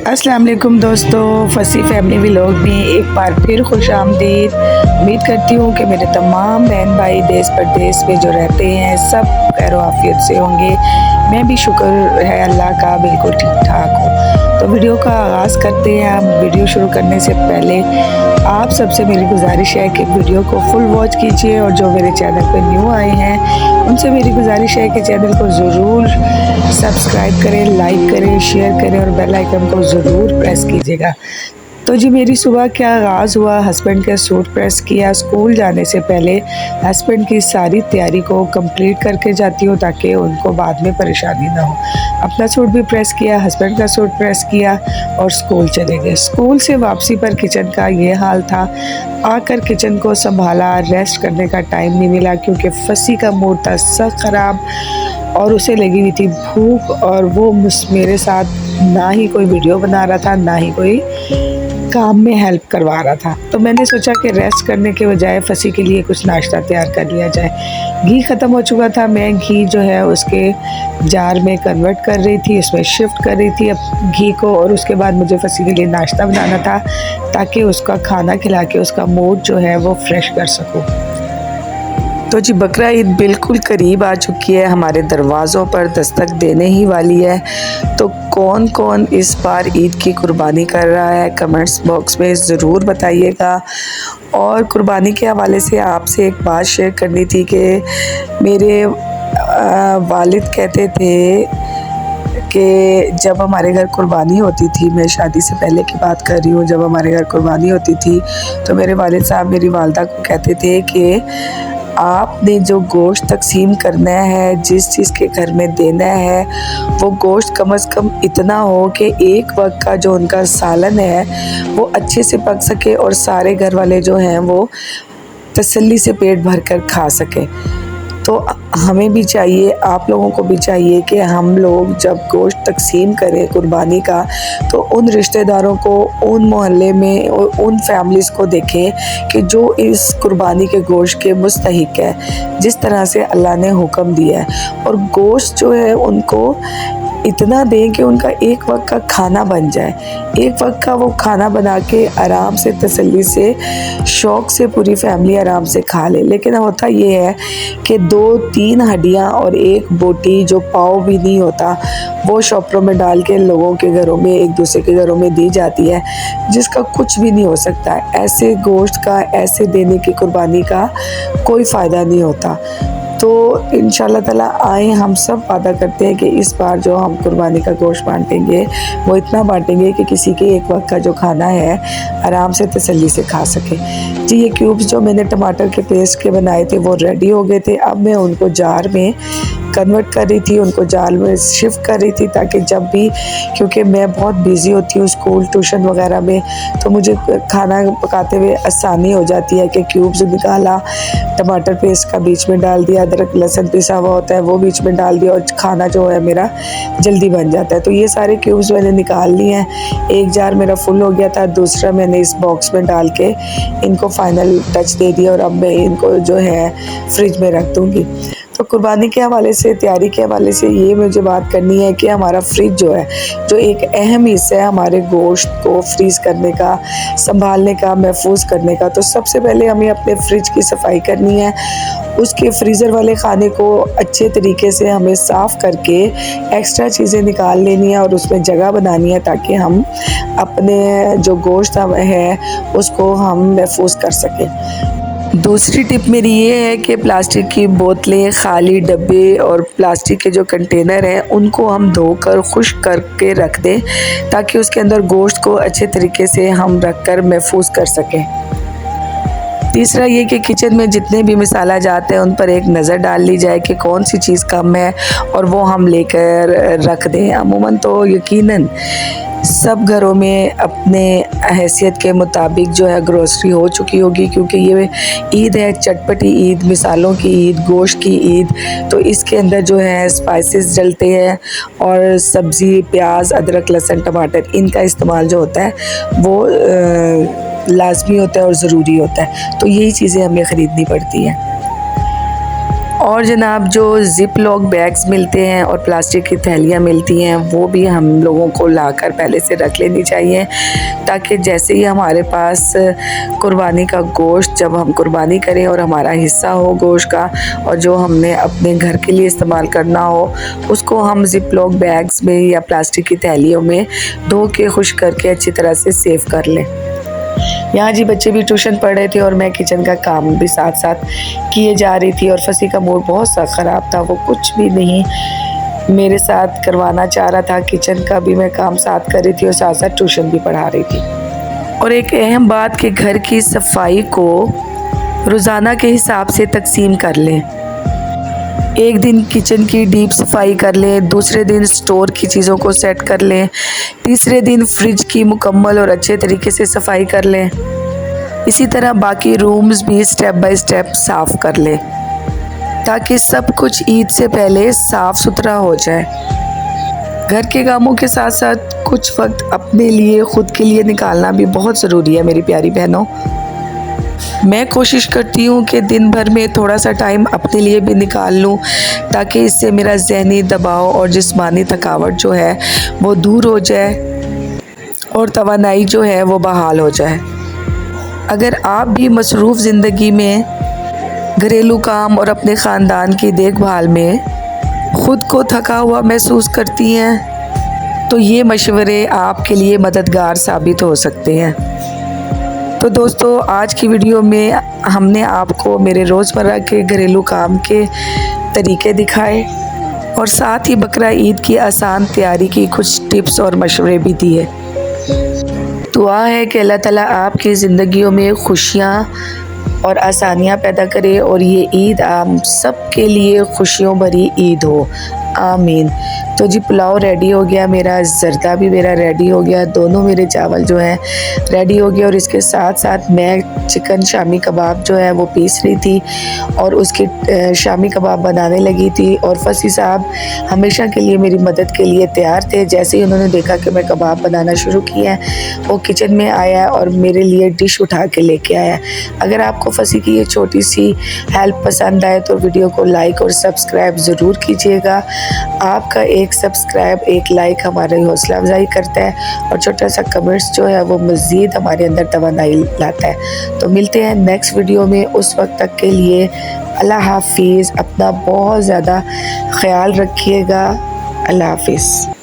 अस्सलाम वालेकुम दोस्तों, फसी फैमिली व्लॉग में एक बार फिर खुश आमदीद। उम्मीद करती हूँ कि मेरे तमाम बहन भाई देश परदेश में जो रहते हैं सब खैर आफियत से होंगे। मैं भी शुक्र है अल्लाह का बिल्कुल ठीक ठाक हूँ। तो वीडियो का आगाज़ करते हैं। हम वीडियो शुरू करने से पहले आप सबसे मेरी गुजारिश है कि वीडियो को फुल वॉच कीजिए, और जो मेरे चैनल पर न्यू आए हैं उनसे मेरी गुजारिश है कि चैनल को ज़रूर सब्सक्राइब करें, लाइक करें, शेयर करें और बेल आइकन को ज़रूर प्रेस कीजिएगा। तो जी मेरी सुबह क्या आगाज़ हुआ, हस्बैंड का सूट प्रेस किया। स्कूल जाने से पहले हस्बैंड की सारी तैयारी को कंप्लीट करके जाती हूँ ताकि उनको बाद में परेशानी ना हो। अपना सूट भी प्रेस किया, हस्बैंड का सूट प्रेस किया और स्कूल चले गए। स्कूल से वापसी पर किचन का ये हाल था। आकर किचन को संभाला, रेस्ट करने का टाइम नहीं मिला क्योंकि फसी का मूड था सख्त ख़राब और उसे लगी हुई थी भूख, और वो मेरे साथ ना ही कोई वीडियो बना रहा था ना ही कोई काम में हेल्प करवा रहा था। तो मैंने सोचा कि रेस्ट करने के बजाय फसी के लिए कुछ नाश्ता तैयार कर लिया जाए। घी ख़त्म हो चुका था, मैं घी जो है उसके जार में कन्वर्ट कर रही थी, उसमें शिफ्ट कर रही थी अब घी को, और उसके बाद मुझे फसी के लिए नाश्ता बनाना था ताकि उसका खाना खिला के उसका मूड जो है वो फ्रेश कर सकूँ। तो जी बकरा ईद बिल्कुल करीब आ चुकी है, हमारे दरवाज़ों पर दस्तक देने ही वाली है। तो कौन कौन इस बार ईद की कुर्बानी कर रहा है कमेंट्स बॉक्स में ज़रूर बताइएगा। और कुर्बानी के हवाले से आपसे एक बात शेयर करनी थी कि मेरे वालिद कहते थे कि जब हमारे घर कुर्बानी होती थी, मैं शादी से पहले की बात कर रही हूँ, जब हमारे घर कुर्बानी होती थी तो मेरे वालिद साहब मेरी वालदा को कहते थे कि आपने जो गोश्त तकसीम करना है, जिस चीज़ के घर में देना है, वो गोश्त कम से कम इतना हो कि एक वक्त का जो उनका सालन है वो अच्छे से पक सके और सारे घर वाले जो हैं वो तसल्ली से पेट भर कर खा सके। तो हमें भी चाहिए, आप लोगों को भी चाहिए कि हम लोग जब गोश्त तकसीम करें कुर्बानी का तो उन रिश्तेदारों को, उन मोहल्ले में और उन फैमिलीज़ को देखें कि जो इस कुर्बानी के गोश्त के मुस्तहिक है, जिस तरह से अल्लाह ने हुक्म दिया है, और गोश्त जो है उनको इतना दें कि उनका एक वक्त का खाना बन जाए। एक वक्त का वो खाना बना के आराम से तसल्ली से शौक़ से पूरी फैमिली आराम से खा ले। लेकिन होता ये है कि 2-3 हड्डियाँ और एक बोटी जो पाव भी नहीं होता वो शॉपरों में डाल के लोगों के घरों में, एक दूसरे के घरों में दी जाती है, जिसका कुछ भी नहीं हो सकता। ऐसे गोश्त का, ऐसे देने की कुर्बानी का कोई फ़ायदा नहीं होता। तो इंशाल्लाह ताला आए, हम सब वादा करते हैं कि इस बार जो हम कुर्बानी का गोश्त बांटेंगे वो इतना बांटेंगे कि किसी के एक वक्त का जो खाना है आराम से तसल्ली से खा सके। जी ये क्यूब्स जो मैंने टमाटर के पेस्ट के बनाए थे वो रेडी हो गए थे। अब मैं उनको जार में कन्वर्ट कर रही थी, उनको जाल में शिफ्ट कर रही थी ताकि जब भी, क्योंकि मैं बहुत बिज़ी होती हूँ स्कूल ट्यूशन वगैरह में, तो मुझे खाना पकाते हुए आसानी हो जाती है कि क्यूब्स निकाला, टमाटर पेस्ट का बीच में डाल दिया, अदरक लहसुन पिसा हुआ होता है वो बीच में डाल दिया, और खाना जो है मेरा जल्दी बन जाता है। तो ये सारे क्यूब्स मैंने निकाल लिए हैं। एक जार मेरा फुल हो गया था, दूसरा मैंने इस बॉक्स में डाल के इनको फाइनल टच दे दिया, और अब मैं इनको जो है फ्रिज में रख दूँगी। तो कुर्बानी के हवाले से, तैयारी के हवाले से ये मुझे बात करनी है कि हमारा फ्रिज जो है, जो एक अहम हिस्सा है हमारे गोश्त को फ्रीज़ करने का, संभालने का, महफूज करने का। तो सबसे पहले हमें अपने फ्रिज की सफाई करनी है। उसके फ्रीज़र वाले खाने को अच्छे तरीके से हमें साफ़ करके एक्स्ट्रा चीज़ें निकाल लेनी है और उसमें जगह बनानी है ताकि हम अपने जो गोश्त है उसको हम महफूज कर सकें। दूसरी टिप मेरी ये है कि प्लास्टिक की बोतलें, खाली डब्बे और प्लास्टिक के जो कंटेनर हैं उनको हम धोकर खुश्क करके रख दें ताकि उसके अंदर गोश्त को अच्छे तरीके से हम रख कर महफूज कर सकें। तीसरा ये कि किचन में जितने भी मसाला जाते हैं उन पर एक नज़र डाल ली जाए कि कौन सी चीज़ कम है और वो हम लेकर रख दें। अमूमन तो यकीनन सब घरों में अपने हैसियत के मुताबिक जो है ग्रोसरी हो चुकी होगी, क्योंकि ये ईद है, चटपटी ईद, मिसालों की ईद, गोश्त की ईद। तो इसके अंदर जो है स्पाइसेस डलते हैं और सब्ज़ी, प्याज, अदरक, लहसुन, टमाटर, इनका इस्तेमाल जो होता है वो लाजमी होता है और ज़रूरी होता है। तो यही चीज़ें हमें ख़रीदनी पड़ती हैं। और जनाब जो ज़िप लॉक बैग्स मिलते हैं और प्लास्टिक की थैलियाँ मिलती हैं वो भी हम लोगों को लाकर पहले से रख लेनी चाहिए, ताकि जैसे ही हमारे पास कुर्बानी का गोश्त जब हम कुर्बानी करें और हमारा हिस्सा हो गोश्त का और जो हमने अपने घर के लिए इस्तेमाल करना हो, उसको हम ज़िप लॉक बैग्स में या प्लास्टिक की थैलियों में धो के खुश्क करके अच्छी तरह से सेव कर लें। यहाँ जी बच्चे भी ट्यूशन पढ़ रहे थे और मैं किचन का काम भी साथ साथ किए जा रही थी और फसी का मूड बहुत सा ख़राब था, वो कुछ भी नहीं मेरे साथ करवाना चाह रहा था। किचन का भी मैं काम साथ कर रही थी और साथ साथ ट्यूशन भी पढ़ा रही थी। और एक अहम बात कि घर की सफाई को रोज़ाना के हिसाब से तकसीम कर लें। एक दिन किचन की डीप सफाई कर लें, दूसरे दिन स्टोर की चीज़ों को सेट कर लें, तीसरे दिन फ्रिज की मुकम्मल और अच्छे तरीके से सफाई कर लें। इसी तरह बाकी रूम्स भी स्टेप बाय स्टेप साफ़ कर लें ताकि सब कुछ ईद से पहले साफ़ सुथरा हो जाए। घर के कामों के साथ साथ कुछ वक्त अपने लिए ख़ुद के लिए निकालना भी बहुत ज़रूरी है मेरी प्यारी बहनों। मैं कोशिश करती हूँ कि दिन भर में थोड़ा सा टाइम अपने लिए भी निकाल लूँ ताकि इससे मेरा ज़हनी दबाव और जिस्मानी थकावट जो है वो दूर हो जाए और तवानाई जो है वो बहाल हो जाए। अगर आप भी मसरूफ़ ज़िंदगी में घरेलू काम और अपने ख़ानदान की देखभाल में ख़ुद को थका हुआ महसूस करती हैं तो ये मशवरे आपके लिए मददगार साबित हो सकते हैं। तो दोस्तों आज की वीडियो में हमने आपको मेरे रोज़मर्रा के घरेलू काम के तरीके दिखाए और साथ ही बकरा ईद की आसान तैयारी की कुछ टिप्स और मशवरे भी दिए। दुआ है कि अल्लाह ताला आपकी ज़िंदगियों में खुशियाँ और आसानियाँ पैदा करे और ये ईद आप सब के लिए खुशियों भरी ईद हो, आमीन। तो जी पुलाव रेडी हो गया मेरा, ज़र्दा भी मेरा रेडी हो गया, दोनों मेरे चावल जो हैं रेडी हो गए और इसके साथ साथ मैं चिकन शामी कबाब जो है वो पीस रही थी और उसके शामी कबाब बनाने लगी थी। और फसी साहब हमेशा के लिए मेरी मदद के लिए तैयार थे। जैसे ही उन्होंने देखा कि मैं कबाब बनाना शुरू किया है वो किचन में आया और मेरे लिए डिश उठा के लेके आया। अगर आपको फसी की ये छोटी सी हेल्प पसंद आए तो वीडियो को लाइक और सब्सक्राइब ज़रूर कीजिएगा। आपका एक सब्सक्राइब एक लाइक हमारी हौसला अफजाई करता है और छोटा सा कमेंट्स जो है वो मज़ीद हमारे अंदर तवानाई लाता है। तो मिलते हैं नेक्स्ट वीडियो में, उस वक्त तक के लिए अल्लाह हाफिज़। अपना बहुत ज़्यादा ख्याल रखिएगा। अल्लाह हाफिज़।